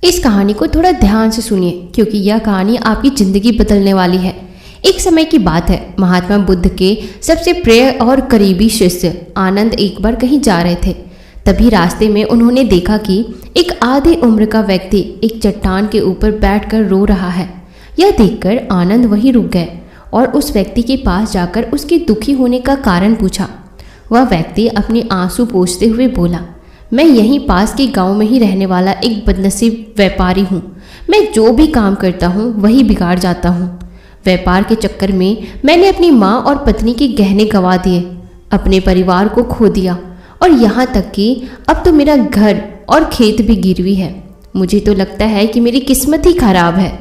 इस कहानी को थोड़ा ध्यान से सुनिए क्योंकि यह कहानी आपकी ज़िंदगी बदलने वाली है। एक समय की बात है, महात्मा बुद्ध के सबसे प्रिय और करीबी शिष्य आनंद एक बार कहीं जा रहे थे। तभी रास्ते में उन्होंने देखा कि एक आधी उम्र का व्यक्ति एक चट्टान के ऊपर बैठकर रो रहा है। यह देखकर आनंद वहीं रुक गए और उस व्यक्ति के पास जाकर उसके दुखी होने का कारण पूछा। वह व्यक्ति अपने आंसू पोंछते हुए बोला, मैं यहीं पास के गांव में ही रहने वाला एक बदनसीब व्यापारी हूँ। मैं जो भी काम करता हूँ वही बिगाड़ जाता हूँ। व्यापार के चक्कर में मैंने अपनी माँ और पत्नी के गहने गंवा दिए, अपने परिवार को खो दिया और यहाँ तक कि अब तो मेरा घर और खेत भी गिरवी है। मुझे तो लगता है कि मेरी किस्मत ही खराब है।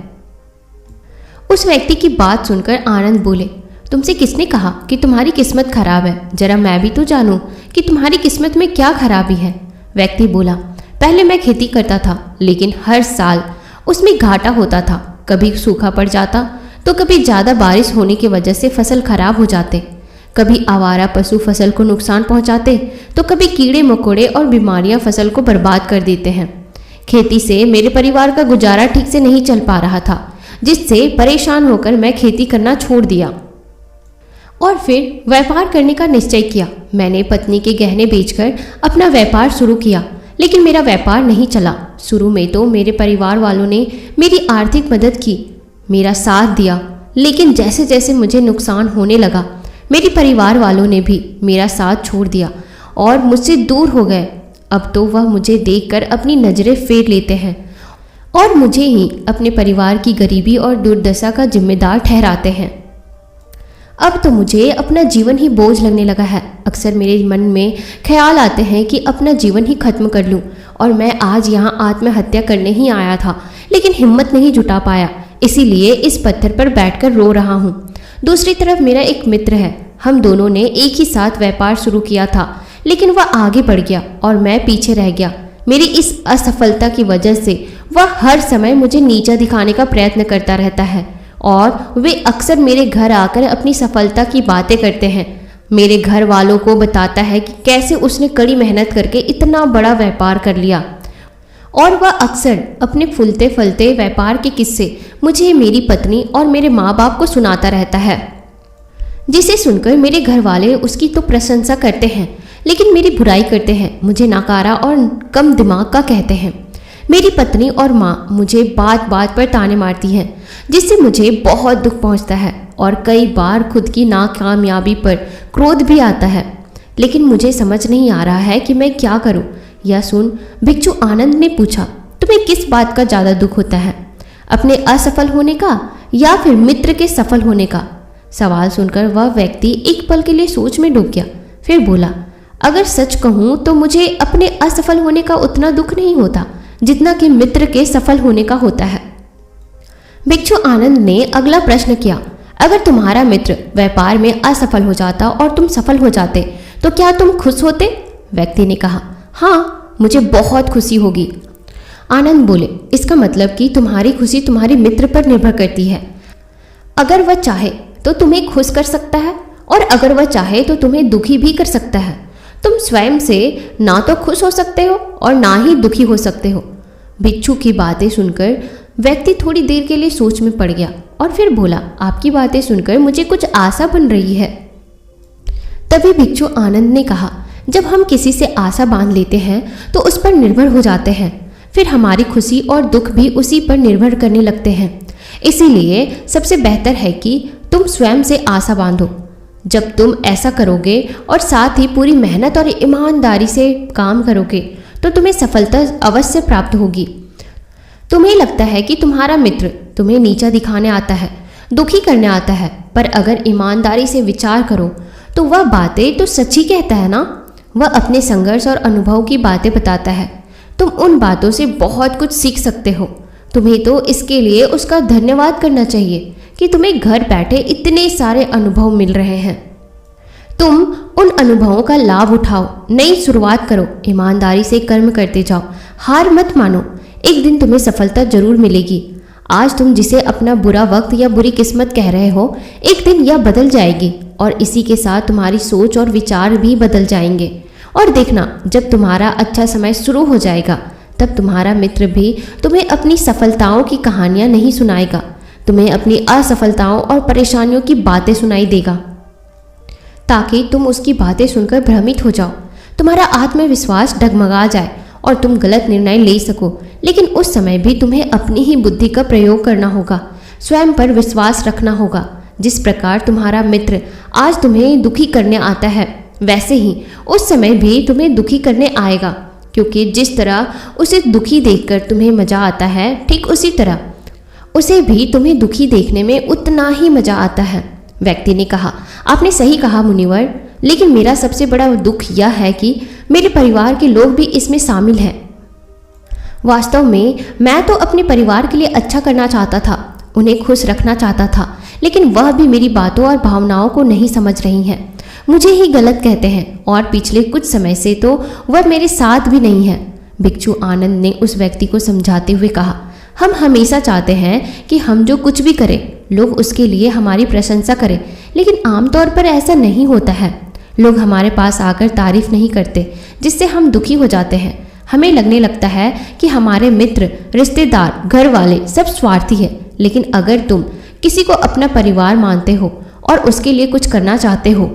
उस व्यक्ति की बात सुनकर आनंद बोले, तुमसे किसने कहा कि तुम्हारी किस्मत खराब है? जरा मैं भी तो जानूं कि तुम्हारी किस्मत में क्या खराबी है। व्यक्ति बोला, पहले मैं खेती करता था, लेकिन हर साल उसमें घाटा होता था। कभी सूखा पड़ जाता तो कभी ज़्यादा बारिश होने की वजह से फसल खराब हो जाते, कभी आवारा पशु फसल को नुकसान पहुंचाते, तो कभी कीड़े मकोड़े और बीमारियां फसल को बर्बाद कर देते हैं। खेती से मेरे परिवार का गुजारा ठीक से नहीं चल पा रहा था, जिससे परेशान होकर मैं खेती करना छोड़ दिया और फिर व्यापार करने का निश्चय किया। मैंने पत्नी के गहने बेचकर अपना व्यापार शुरू किया, लेकिन मेरा व्यापार नहीं चला। शुरू में तो मेरे परिवार वालों ने मेरी आर्थिक मदद की, मेरा साथ दिया, लेकिन जैसे जैसे मुझे नुकसान होने लगा, मेरे परिवार वालों ने भी मेरा साथ छोड़ दिया और मुझसे दूर हो गए। अब तो वह मुझे देखकर अपनी नज़रें फेर लेते हैं और मुझे ही अपने परिवार की गरीबी और दुर्दशा का जिम्मेदार ठहराते हैं। अब तो मुझे अपना जीवन ही बोझ लगने लगा है। अक्सर मेरे मन में ख्याल आते हैं कि अपना जीवन ही खत्म कर लूं, और मैं आज यहाँ आत्महत्या करने ही आया था, लेकिन हिम्मत नहीं जुटा पाया, इसीलिए इस पत्थर पर बैठकर रो रहा हूँ। दूसरी तरफ मेरा एक मित्र है, हम दोनों ने एक ही साथ व्यापार शुरू किया था, लेकिन वह आगे बढ़ गया और मैं पीछे रह गया। मेरी इस असफलता की वजह से वह हर समय मुझे नीचा दिखाने का प्रयत्न करता रहता है और वे अक्सर मेरे घर आकर अपनी सफलता की बातें करते हैं। मेरे घर वालों को बताता है कि कैसे उसने कड़ी मेहनत करके इतना बड़ा व्यापार कर लिया, और वह अक्सर अपने फूलते फलते व्यापार के किस्से मुझे, मेरी पत्नी और मेरे माँ बाप को सुनाता रहता है, जिसे सुनकर मेरे घर वाले उसकी तो प्रशंसा करते हैं, लेकिन मेरी बुराई करते हैं, मुझे नाकारा और कम दिमाग का कहते हैं। मेरी पत्नी और माँ मुझे बात बात पर ताने मारती हैं, जिससे मुझे बहुत दुख पहुँचता है और कई बार खुद की नाकामयाबी पर क्रोध भी आता है, लेकिन मुझे समझ नहीं आ रहा है कि मैं क्या करूं। यह सुन भिक्षु आनंद ने पूछा, तुम्हें किस बात का ज़्यादा दुख होता है, अपने असफल होने का या फिर मित्र के सफल होने का? सवाल सुनकर वह व्यक्ति एक पल के लिए सोच में डूब गया, फिर बोला, अगर सच कहूँ तो मुझे अपने असफल होने का उतना दुख नहीं होता जितना कि मित्र के सफल होने का होता है। भिक्षु आनंद ने अगला प्रश्न किया, अगर तुम्हारा मित्र व्यापार में असफल हो जाता और तुम सफल हो जाते तो क्या तुम खुश होते? व्यक्ति ने कहा, हाँ, मुझे बहुत खुशी होगी। आनंद बोले, इसका मतलब कि तुम्हारी खुशी तुम्हारे मित्र पर निर्भर करती है। अगर वह चाहे तो तुम्हें खुश कर सकता है और अगर वह चाहे तो तुम्हें दुखी भी कर सकता है। तुम स्वयं से ना तो खुश हो सकते हो और ना ही दुखी हो सकते हो। भिक्षु की बातें सुनकर व्यक्ति थोड़ी देर के लिए सोच में पड़ गया और फिर बोला, आपकी बातें सुनकर मुझे कुछ आशा बन रही है। तभी भिक्षु आनंद ने कहा, जब हम किसी से आशा बांध लेते हैं तो उस पर निर्भर हो जाते हैं, फिर हमारी खुशी और दुख भी उसी पर निर्भर करने लगते हैं। इसीलिए सबसे बेहतर है कि तुम स्वयं से आशा बांधो। जब तुम ऐसा करोगे और साथ ही पूरी मेहनत और ईमानदारी से काम करोगे तो तुम्हें सफलता अवश्य प्राप्त होगी। तुम्हें लगता है कि तुम्हारा मित्र तुम्हें नीचा दिखाने आता है, दुखी करने आता है, पर अगर ईमानदारी से विचार करो तो वह बातें तो सच ही कहता है ना। वह अपने संघर्ष और अनुभव की बातें बताता है। तुम उन बातों से बहुत कुछ सीख सकते हो। तुम्हें तो इसके लिए उसका धन्यवाद करना चाहिए कि तुम्हें घर बैठे इतने सारे अनुभव मिल रहे हैं। तुम उन अनुभवों का लाभ उठाओ, नई शुरुआत करो, ईमानदारी से कर्म करते जाओ, हार मत मानो। एक दिन तुम्हें सफलता जरूर मिलेगी। आज तुम जिसे अपना बुरा वक्त या बुरी किस्मत कह रहे हो, एक दिन यह बदल जाएगी और इसी के साथ तुम्हारी सोच और विचार भी बदल जाएंगे। और देखना, जब तुम्हारा अच्छा समय शुरू हो जाएगा तब तुम्हारा मित्र भी तुम्हें अपनी सफलताओं की कहानियां नहीं सुनाएगा, तुम्हें अपनी असफलताओं और परेशानियों की बातें सुनाई देगा, ताकि तुम उसकी बातें सुनकर भ्रमित हो जाओ, तुम्हारा आत्मविश्वास डगमगा जाए और तुम गलत निर्णय ले सको। लेकिन उस समय भी तुम्हें अपनी ही बुद्धि का प्रयोग करना होगा, स्वयं पर विश्वास रखना होगा। जिस प्रकार तुम्हारा मित्र आज तुम्हें दुखी करने आता है, वैसे ही उस समय भी तुम्हें दुखी करने आएगा, क्योंकि जिस तरह उसे दुखी देखकर तुम्हें मजा आता है, ठीक उसी तरह उसे भी तुम्हें दुखी देखने में उतना ही मजा आता है। व्यक्ति ने कहा, आपने सही कहा मुनिवर, लेकिन मेरा सबसे बड़ा दुख यह है कि मेरे परिवार के लोग भी इसमें शामिल हैं। वास्तव में मैं तो अपने परिवार के लिए अच्छा करना चाहता था, उन्हें खुश रखना चाहता था, लेकिन वह भी मेरी बातों और भावनाओं को नहीं समझ रही हैं, मुझे ही गलत कहते हैं और पिछले कुछ समय से तो वह मेरे साथ भी नहीं है। भिक्षु आनंद ने उस व्यक्ति को समझाते हुए कहा, हम हमेशा चाहते हैं कि हम जो कुछ भी करें लोग उसके लिए हमारी प्रशंसा करें, लेकिन आमतौर पर ऐसा नहीं होता है। लोग हमारे पास आकर तारीफ नहीं करते, जिससे हम दुखी हो जाते हैं। हमें लगने लगता है कि हमारे मित्र, रिश्तेदार, घर वाले सब स्वार्थी है। लेकिन अगर तुम किसी को अपना परिवार मानते हो और उसके लिए कुछ करना चाहते हो,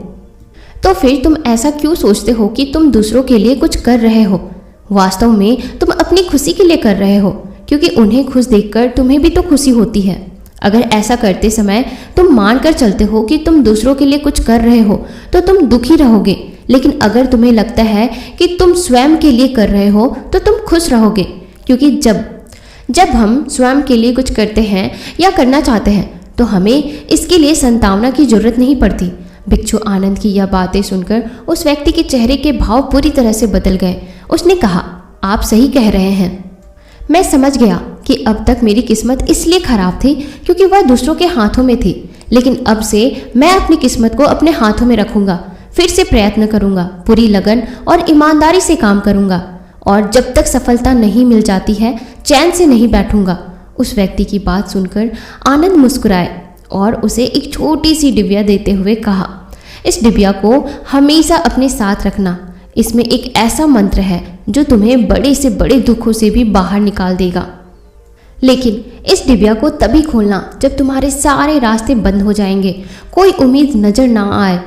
तो फिर तुम ऐसा क्यों सोचते हो कि तुम दूसरों के लिए कुछ कर रहे हो? वास्तव में तुम अपनी खुशी के लिए कर रहे हो, क्योंकि उन्हें खुश देखकर तुम्हें भी तो खुशी होती है। अगर ऐसा करते समय तुम मान कर चलते हो कि तुम दूसरों के लिए कुछ कर रहे हो, तो तुम दुखी रहोगे। लेकिन अगर तुम्हें लगता है कि तुम स्वयं के लिए कर रहे हो, तो तुम खुश रहोगे, क्योंकि जब हम स्वयं के लिए कुछ करते हैं या करना चाहते हैं, तो हमें इसके लिए संतावना की जरूरत नहीं पड़ती। भिक्षु आनंद की यह बातें सुनकर उस व्यक्ति के चेहरे के भाव पूरी तरह से बदल गए। उसने कहा, आप सही कह रहे हैं। मैं समझ गया कि अब तक मेरी किस्मत इसलिए खराब थी क्योंकि वह दूसरों के हाथों में थी, लेकिन अब से मैं अपनी किस्मत को अपने हाथों में रखूंगा, फिर से प्रयत्न करूंगा, पूरी लगन और ईमानदारी से काम करूंगा, और जब तक सफलता नहीं मिल जाती है चैन से नहीं बैठूंगा। उस व्यक्ति की बात सुनकर आनंद मुस्कुराए और उसे एक छोटी सी डिबिया देते हुए कहा, इस डिबिया को हमेशा अपने साथ रखना। इसमें एक ऐसा मंत्र है जो तुम्हें बड़े से बड़े दुखों से भी बाहर निकाल देगा। लेकिन इस डिबिया को तभी खोलना जब तुम्हारे सारे रास्ते बंद हो जाएंगे, कोई उम्मीद नजर ना आए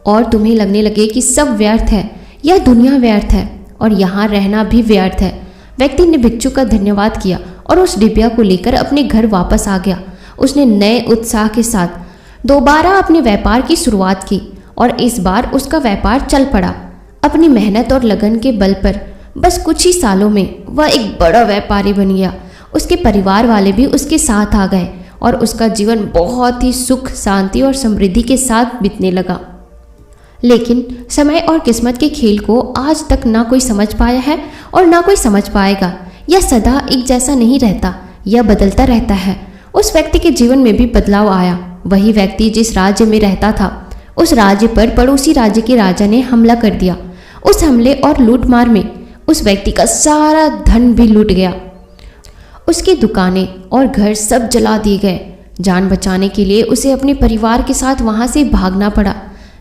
और तुम्हें लगने लगे कि सब व्यर्थ है, यह दुनिया व्यर्थ है और यहाँ रहना भी व्यर्थ है। व्यक्ति ने भिक्षु का धन्यवाद किया और उस डिबिया को लेकर अपने घर वापस आ गया। उसने नए उत्साह के साथ दोबारा अपने व्यापार की शुरुआत की और इस बार उसका व्यापार चल पड़ा। अपनी मेहनत और लगन के बल पर बस कुछ ही सालों में वह एक बड़ा व्यापारी बन गया। उसके परिवार वाले भी उसके साथ आ गए और उसका जीवन बहुत ही सुख, शांति और समृद्धि के साथ बीतने लगा। लेकिन समय और किस्मत के खेल को आज तक ना कोई समझ पाया है और ना कोई समझ पाएगा। यह सदा एक जैसा नहीं रहता, यह बदलता रहता है। उस व्यक्ति के जीवन में भी बदलाव आया। वही व्यक्ति जिस राज्य में रहता था, उस राज्य पर पड़ोसी राज्य के राजा ने हमला कर दिया। उस हमले और लूटमार में उस व्यक्ति का सारा धन भी लूट गया। उसकी दुकानें और घर सब जला दिए गए। जान बचाने के लिए उसे अपने परिवार के साथ वहां से भागना पड़ा।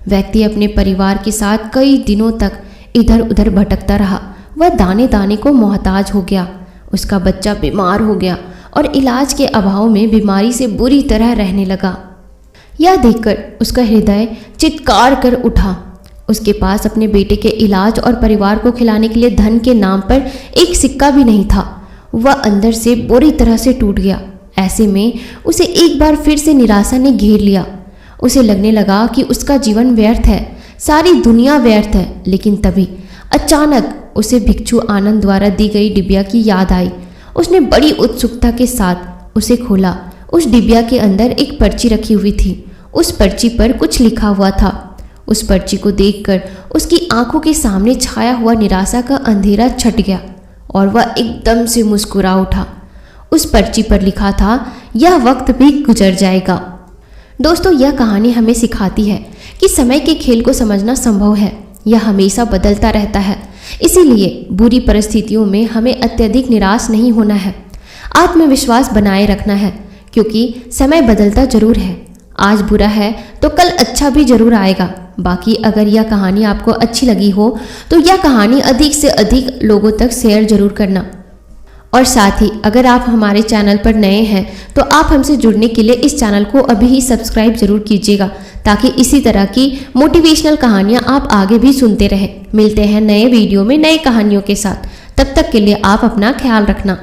व्यक्ति अपने परिवार के साथ कई दिनों तक इधर उधर भटकता रहा। वह दाने दाने को मोहताज हो गया। उसका बच्चा बीमार हो गया और इलाज के अभाव में बीमारी से बुरी तरह रहने लगा। यह देखकर उसका हृदय चित्कार कर उठा। उसके पास अपने बेटे के इलाज और परिवार को खिलाने के लिए धन के नाम पर एक सिक्का भी नहीं था। वह अंदर से बुरी तरह से टूट गया। ऐसे में उसे एक बार फिर से निराशा ने घेर लिया। उसे लगने लगा कि उसका जीवन व्यर्थ है, सारी दुनिया व्यर्थ है। लेकिन तभी अचानक उसे भिक्षु आनंद द्वारा दी गई डिबिया की याद आई। उसने बड़ी उत्सुकता के साथ उसे खोला। उस डिबिया के अंदर एक पर्ची रखी हुई थी। उस पर्ची पर कुछ लिखा हुआ था। उस पर्ची को देखकर उसकी आंखों के सामने छाया हुआ निराशा का अंधेरा छट गया और वह एकदम से मुस्कुरा उठा। उस पर्ची पर लिखा था, यह वक्त भी गुजर जाएगा। दोस्तों, यह कहानी हमें सिखाती है कि समय के खेल को समझना संभव है। यह हमेशा बदलता रहता है। इसीलिए बुरी परिस्थितियों में हमें अत्यधिक निराश नहीं होना है, आत्मविश्वास बनाए रखना है, क्योंकि समय बदलता जरूर है। आज बुरा है तो कल अच्छा भी जरूर आएगा। बाकी अगर यह कहानी आपको अच्छी लगी हो तो यह कहानी अधिक से अधिक लोगों तक शेयर जरूर करना। और साथ ही अगर आप हमारे चैनल पर नए हैं तो आप हमसे जुड़ने के लिए इस चैनल को अभी ही सब्सक्राइब जरूर कीजिएगा, ताकि इसी तरह की मोटिवेशनल कहानियाँ आप आगे भी सुनते रहें। मिलते हैं नए वीडियो में नई कहानियों के साथ। तब तक के लिए आप अपना ख्याल रखना।